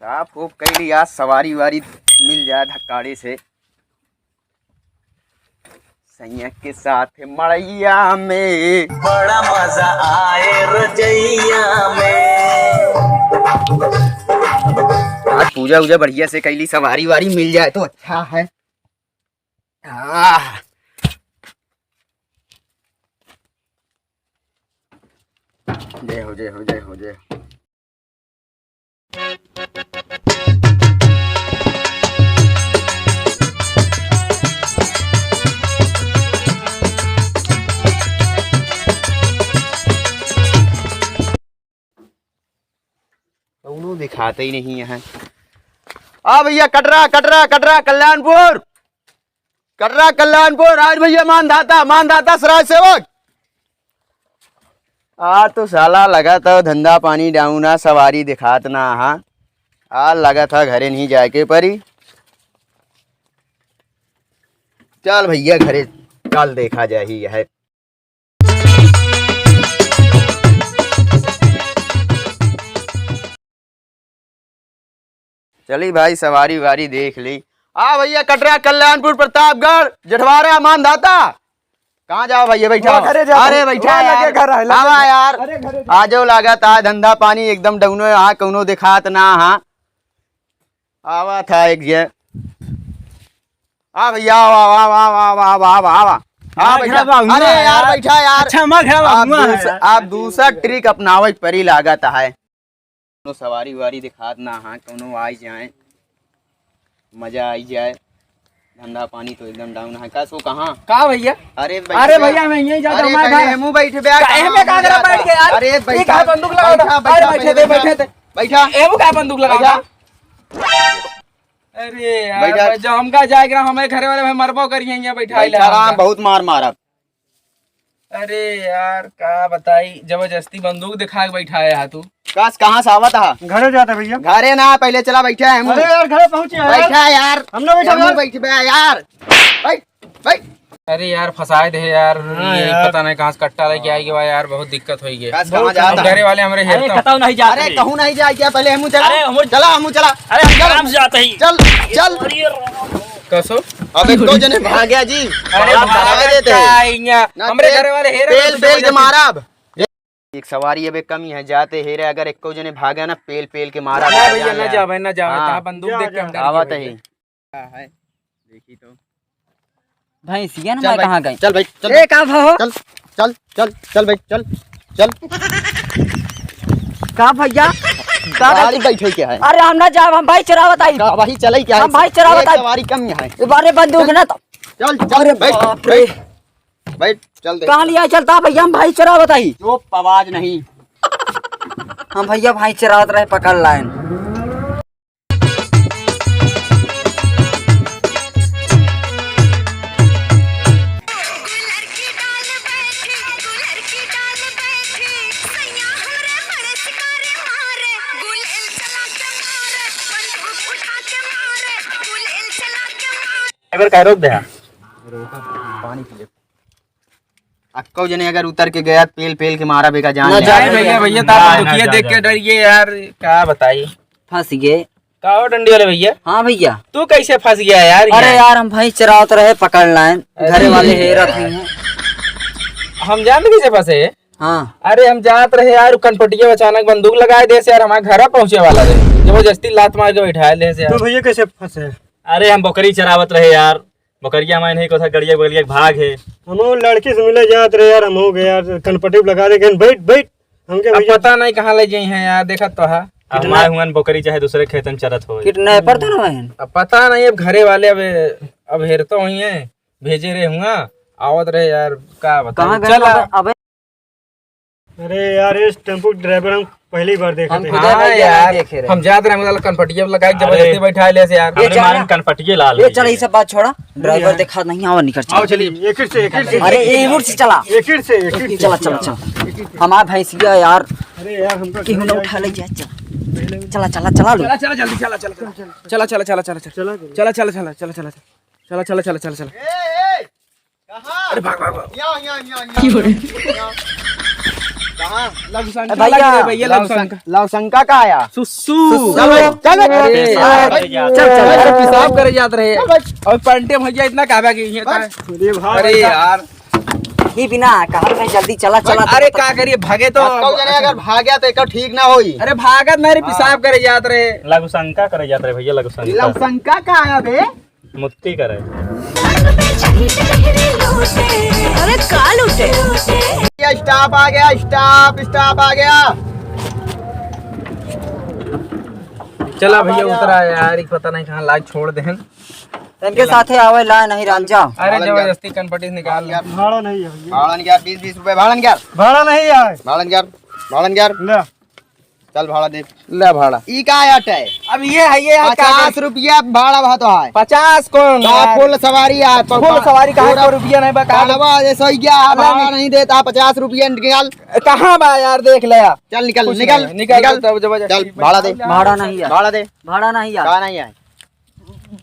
साफ खूब कैली आज सवारी वारी मिल जाए धक्काड़े से। सैया के साथ मड़ैया में बड़ा मजा आए रजैया में। आज पूजा वूजा बढ़िया से कैली, सवारी वारी मिल जाए तो अच्छा है। जय हो जय हो जय हो जय हो। दोनों दिखाते ही नहीं है। भैया कटरा कटरा कटरा कल्याणपुर, कटरा कल्याणपुर। आज भैया मानदाता सराय सेवक। तो साला लगा था धंधा पानी डाउना, सवारी दिखात ना। हाँ लगा था घरे नहीं जाए के परी। चल भैया घरे कल देखा जाए ही है। चली भाई सवारी वारी देख ली। भैया कटरा कल्याणपुर प्रतापगढ़ जठवारा मानदाता। कहाँ जाओ भैया? बैठा। अरे बैठा यार, आ जाओ। लागत आज धंधा पानी एकदम डाउनो। यहाँ कौनो दिखात ना। आवा था एक जे। भैया अरे यार बैठा यार। आप दूसरा ट्रिक अपनावे परी लागत है। सवारी वारी दिखात ना। कौनो आई जाए, मजा आई जाए। धंधा पानी तो एकदम डाउन है। का सो कहाँ का भैया? अरे भैया मैं यहीं जाता हूं। अरे मुंह बैठ बे। काहे में का करा बैठ के यार? अरे बैठा, बंदूक लगा। बैठा एमू का बंदूक लगा। अरे यार जब हमका जाएगा हमें घरे वाले में मरबो करिए। यहां बैठा बहुत मार मारा। अरे यार का बताई, जबरदस्ती बंदूक दिखा के बैठा है। तू काश कहाँ से आवत है? घरे जाता भैया। घरे ना, पहले चला बैठा है। अरे यार घरे पहुंचे बैठा यार। हम लोग बैठ बे यार। बैठ। अरे यार फसाए दे यार। ये पता नहीं कहाँ से कट्टा लेके आएगी भाई यार। बहुत दिक्कत होगी। घरे वाले हमारे हेरता नहीं जा। अरे कहूँ नहीं जा क्या? पहले हम चला। अरे आराम से जाते ही। चल कसो अब एक दो जने भाग गया जी। अरे भाग देते हमरे घरे वाले हेरे पेल के मारा। अब एक सवारी अब कमी है, जाते हेरे। अगर एक को जने भागा ना पेल के मारा। भैया ना जा बंदूक देख के हम आवत है। देखी तो भैंसिया ना कहां गई? चल भाई चल। ए का भाव? चल भाई चल। का भैया गाड़ी बैठे क्या है? अरे हम ना जाब, हम भाई चरावत आई। वही चले क्या है? हम भाई चरावत आई। सवारी कम है। बारे बंदूक ना तो चल बैठ चल दे। कहां लिया चलता भैया? हम भाई चरावत आई। चुप, आवाज नहीं। हम भैया भाई चरावत रहे, पकड़ लाइन। रोक दे पानी पी ले। अक्को जने अगर उतर के गया पेल के मारा बेगा जान ना जाए। भैया दुखिया देख के डरिए यार। क्या बताइए फंस गए का हो डंडी वाले भैया? हाँ भैया। तू कैसे फंस गया यार? अरे यार हम भाई चरावत रहे, पकड़ लाइन। घरे वाले हेरत नहीं है। हम जानते कैसे फंसे? हाँ अरे हम जात रहे यार, कनपटिया अचानक बंदूक लगाए दे से यार। हमारे घर पहुंचे वाला रहे, जबरदस्ती लात मार के बैठाए दे से। तो भैया कैसे फंसे? अरे हम बकरी चरावत रहे यार। बकरिया हमारे नहीं को था, गड़िया भाग है। हम लड़की से मिले जात रहे यार। हम हो गए यार कनपटी लगा दे। बैठ हमके पता नहीं कहाँ ले जाए हैं यार। देखा तो है हमारे हुआन बकरी चाहे दूसरे खेतन चरत हो। कितने पर तो अब पता नहीं। अब घरे वाले अब हेरता हुई है, भेजे रहे हुआ आवत रहे यार। का बता चल। अरे यार इस टेम्पो ड्राइवर हम पहली बार देखा थे। हाँ यार हम जात रहे मतलब कनपटिया लगा के जबरदस्ती बैठा ले से यार। हमारे कनपटिया लाल। ये चल ये सब बात छोड़ा, ड्राइवर देखा नहीं आवा निकल। आओ चलिए एक से। अरे एक से चला। एक से चला। हमारा भैंसिया यार। अरे यार हमको क्यों ना उठा ले। चला जल्दी चला। अरे भाग। कहाँ लवशंका भैया, लगी है भैया, लवशंका। लवशंका का आया सुसु चल चल अरे यार, अरे पेशाब करे जात रहे और पंटे भैया इतना कहवा कि ये अरे यार ही बिना कहा में जल्दी चला चला। अरे का करिए भागे तो अक्का जने अगर भाग गया तो एक ठीक ना होई। अरे भागत नहीं पेशाब करे जात रहे लघुशंका करे जाते रहे भैया, लघुशंका लवशंका का आया बे मुक्ति करे। अरे काल उठे स्टाफ आ गया, स्टाफ आ गया। चला भैया उतरा यार, पता नहीं कहाँ लाग छोड़ दे। इनके साथे आवे ला नहीं रांझा। अरे जबरदस्ती कनपटी निकाल लिया। भाड़ा नहीं है भैया, भाड़न यार 20-20 रुपए भाड़न यार, भाड़ा नहीं यार, भाड़न यार ले चल भाड़ा दे ले भाड़ा ई का आया है। अब ये है ये 50 रुपया भाड़ा भातो है। 50 कौन फुल सवारी है, फुल सवारी का है, रुपया नहीं बका जैसा ही गया भाड़ा नहीं देता, 50 रुपया निकाल। कहाँ बा यार, देख ले यार, चल निकल निकल चल भाड़ा दे, भाड़ा नहीं यार, भाड़ा दे, भाड़ा नहीं यार। कहा नहीं है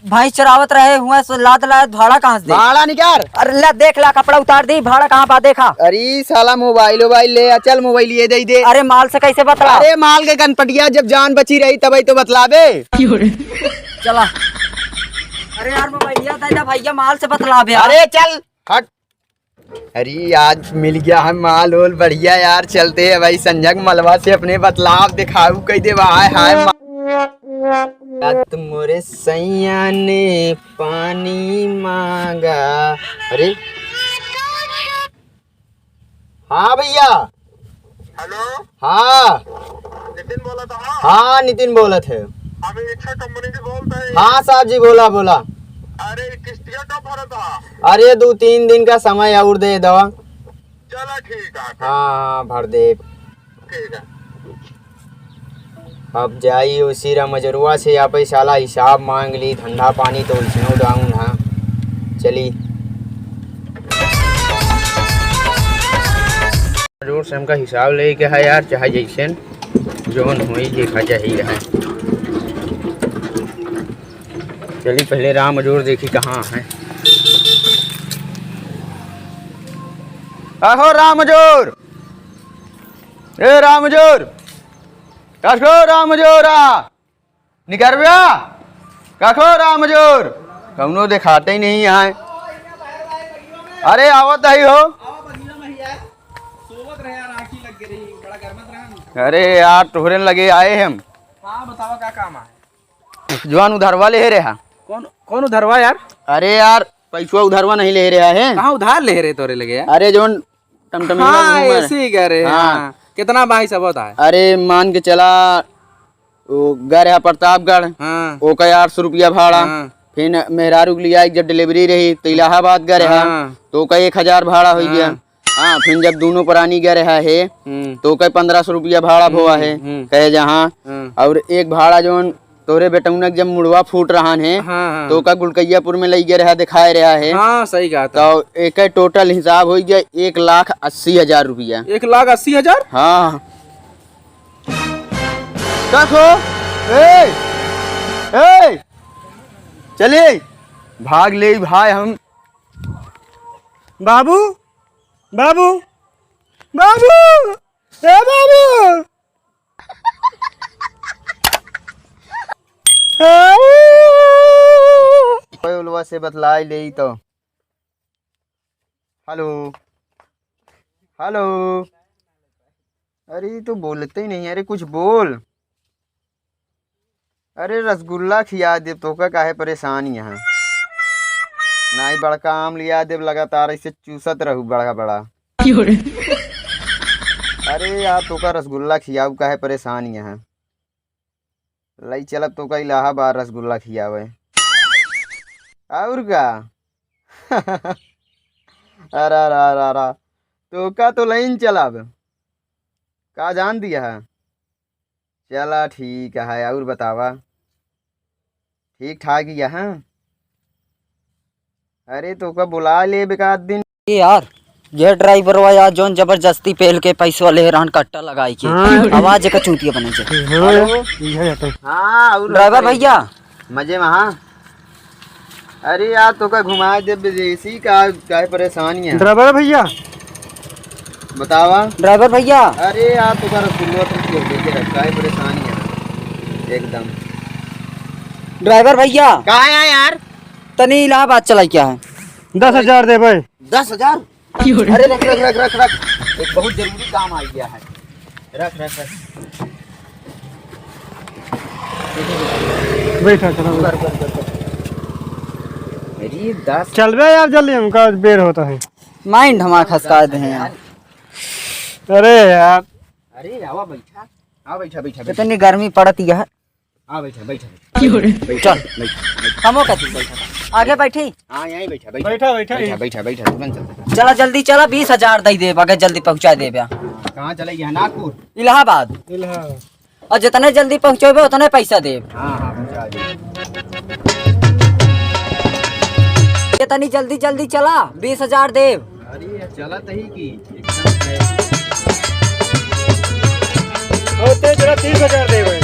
भाई चरावत रहे हुए सो लाद लाद भाड़ा कहाँ से दे? भाड़ा निकाल। अरे ले देख ला, कपड़ा उतार दी, भाड़ा कहाँ पा देखा? अरे साला मोबाइल ले आ, चल मोबाइल ये दे। अरे माल से कैसे बतला? अरे माल के कनपटिया जब जान बची रही तब तो बतलाबे। चला। अरे यार मोबाइल दादा भैया माल से बतला बे। अरे चल हट। अरे आज मिल गया है माल ओल बढ़िया यार, चलते है भाई संजग मलवा से अपने बतलाव दिखाऊ कह दे। हाय मोरे सैया ने पानी मांगा। अरे हाँ भैया, हेलो, हाँ नितिन बोला था। हाँ नितिन बोला थे। अभी इच्छा कंपनी से बोलता है। हाँ साहब जी बोला। अरे किस्तियाँ कब भरा था? अरे 2-3 दिन का समय और दे दो। चला ठीक है। हाँ भर दे। ठीक है। अब जाई उसी मजरुआ से आप साला हिसाब मांग ली, ठंडा पानी तो इसमें डाउन है। चली जरूर से हमका हिसाब ले के है यार, चाहे जैसे जोन हुई देखा जाएगा है। चली पहले राम मजूर देखी कहाँ है। आहो राम मजूर, ए राम मजूर, काखो राम मजूरा निकर गया, काखो राम मजूर कौनो दिखाते ही नहीं है। अरे आवत ही हो। अरे यार तोहरे लगे आए हम। हाँ बताओ क्या काम है। जवान उधारवा ले रहा। कौन उधारवा यार? अरे यार पैसा उधारवा नहीं ले रहा है। कहाँ उधार ले रहे तोरे लगे यार? अरे जोन टमटम ऐसे ही कह रहे। हाँ कितना भाई सब होता है? अरे मान के चला वो गए रहा प्रतापगढ़, हाँ वो का 800 रुपया भाड़ा। हाँ। फिर मेहरारू के लिए जब डिलीवरी रही तो इलाहाबाद गए रहा, हाँ। तो का 1000 भाड़ा हो गया। हाँ फिर जब दोनों प्राणी गए रहा है तो कई 1500 रुपया भाड़ा हुआ है कहे जहाँ। और एक भाड़ा जो तोरे बेटौना जब मुड़वा फूट रहा है हाँ। तो का गुलकैयापुर में लग रहा दिखाए रहा है। हाँ सही कहा। तो एक टोटल हिसाब हो गया 1,80,000 रुपया। 1,80,000? हाँ देखो ए चलिए भाग ले भाई हम। बाबू बाबू बाबू ए बाबू कोई उलवा से बतलाई ले तो। हेलो हेलो, अरे तो बोलते ही नहीं। अरे कुछ बोल। अरे रसगुल्ला खिया दे तो का काहे परेशान यहाँ। नहीं बड़का आम लिया दे, लगातार इसे चूसत रहू बड़ा बड़ा। अरे यार तो का रसगुल्ला खियाऊ काहे परेशान यहाँ। लई चलब तो का इलाहाबाद रसगुल्ला खियावे और का। अरा तो का तो लाइन चलब का जान दिया है। चला ठीक है और बतावा ठीक ठाक ही है। अरे तो का बुला ले बेकार दिन यार ये ड्राइवर वा यार जोन जबरदस्ती पेल के पैसा ले रहन कट्टा लगाई के आवाज का चूतिया बने छे। हाँ और ड्राइवर भैया मजे में। हाँ अरे यार तो का घुमा दे विदेशी का परेशानी है। ड्राइवर भैया बतावा ड्राइवर भैया अरे यार तुम्हारा रसगुल्ला तो क्यों देके रखा है, परेशानी है एकदम। ड्राइवर भैया कहाँ है यार? तनी इलाहाबाद चला क्या है? 10,000 दे भाई। 10,000? अरे रख रख रख रख रख, एक बहुत जरूरी काम आ गया है। रख रख रख। बैठा चलो अरे 10 चल बे यार जल्दी, हमका बेर होता है। माइंड हम खसका दे हैं यार। अरे यार अरे आवा बैठा, आ बैठा बैठा बैठा, कितनी गर्मी पड़ती है। आ बैठा बैठा चल हमो कहती बैठा आगे बैठी। हाँ यहीं बैठा बैठा बैठा बैठा बैठा बैठा तुरंत चलते। चला जल्दी चला, 20,000 दे दे अगर जल्दी पहुंचा दे। कहाँ चलेगी? नागपुर। इलाहाबाद। और जितने जल्दी पहुंचोगे उतने पैसा दे। हाँ हाँ पहुँचा दे। कितनी जल्दी जल्दी चला, 20,000 दे। अरे चला तही की होते चला 30,000 दे भाई।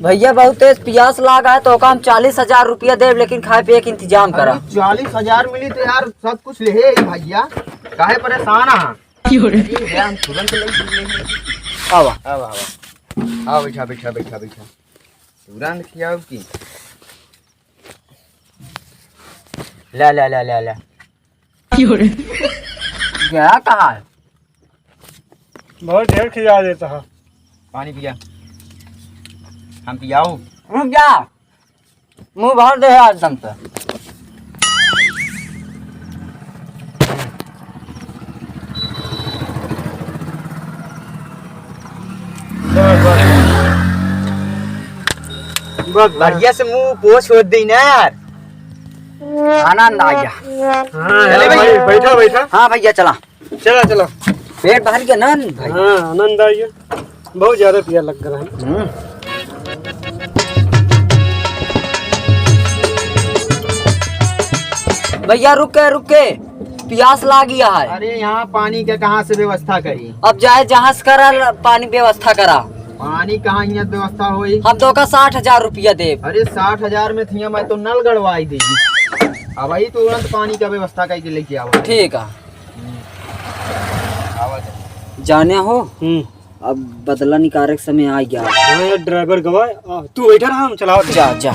भैया बहुत तेज प्यास लागा है तो हम 40,000 रुपया दे, लेकिन खाए पिए के इंतजाम करा। 40,000 मिली तो यार सब कुछ ले भैया, काहे परेशान है? हम तुरंत ले आवा आवा आओ बैठा बैठा बैठा बैठा, तुरंत खियाओ की। ला ला ला ला ला क्या कहा है? बहुत ढेर खिला देता है। पानी पिया, हम पियाओ। रुक जा, मुंह भर दे आज दम पे। बढ़िया से मुंह पोछ हो दी ना यार, आनंद आ गया। चले भाई, बैठा बैठा। हाँ भैया चला, चला चला। पेट भर गया ना भाई। हाँ आनंद आ गया, बहुत ज्यादा प्यार लग रहा है। भैया रुके रुके, प्यास लाग गया है। अरे यहाँ पानी का कहाँ से व्यवस्था करी? अब जाए जहाँ से करा पानी व्यवस्था करा। पानी कहाँ यहाँ व्यवस्था हुई? हम तो का 60,000 रुपया दे। अरे 60,000 में थी, मैं तो नल गड़वाई देगी। अब वही तुरंत पानी का व्यवस्था करके लेके आओ। ठीक है, जाने हो अब बदला निकाले के समय आ गया। हाँ ड्राइवर गवाए, तू बैठा रहा, हम चलाओ। जा जा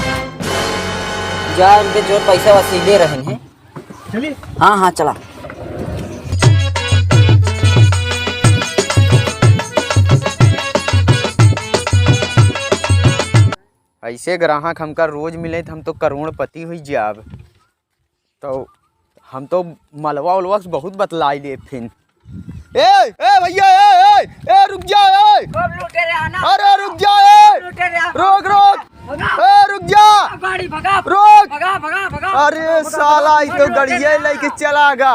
जा, इनके जो पैसा वसीले रहे हैं। चलिए। हाँ हाँ चला। ऐसे ग्राहक हमका रोज मिले तो हम तो करोड़पति हुई जाब। तो हम तो मलवा उलवा से बहुत बतलाई ले फिर। ए भैया ए रुक जा, अरे रुक जा, रोक रोक, रुक जा, गाड़ी भगा रोक। भगा भगा भगा। अरे साला ये तो गड़िया लेके चला गा।